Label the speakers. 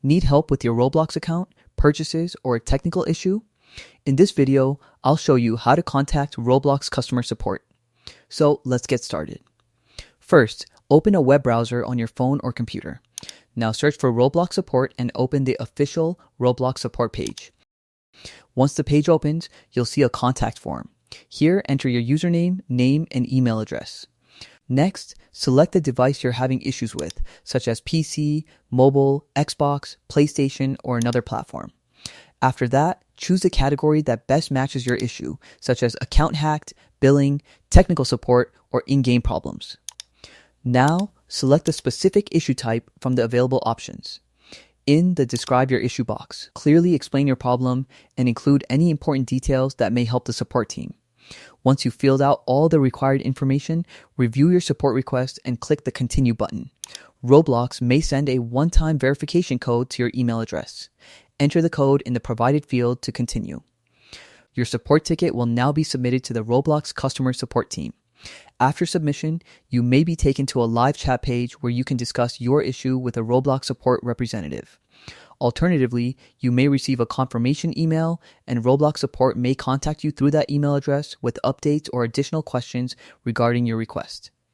Speaker 1: Need help with your Roblox account, purchases, or a technical issue? In this video, I'll show you how to contact Roblox customer support. So let's get started. First, open a web browser on your phone or computer. Now search for Roblox support and open the official Roblox support page. Once the page opens, you'll see a contact form. Here, enter your username, name, and email address. Next, select the device you're having issues with, such as PC, mobile, Xbox, PlayStation, or another platform. After that, choose the category that best matches your issue, such as account hacked, billing, technical support, or in-game problems. Now, select the specific issue type from the available options. In the Describe Your Issue box, clearly explain your problem and include any important details that may help the support team. Once you've filled out all the required information, review your support request and click the Continue button. Roblox may send a one-time verification code to your email address. Enter the code in the provided field to continue. Your support ticket will now be submitted to the Roblox customer support team. After submission, you may be taken to a live chat page where you can discuss your issue with a Roblox support representative. Alternatively, you may receive a confirmation email, and Roblox support may contact you through that email address with updates or additional questions regarding your request.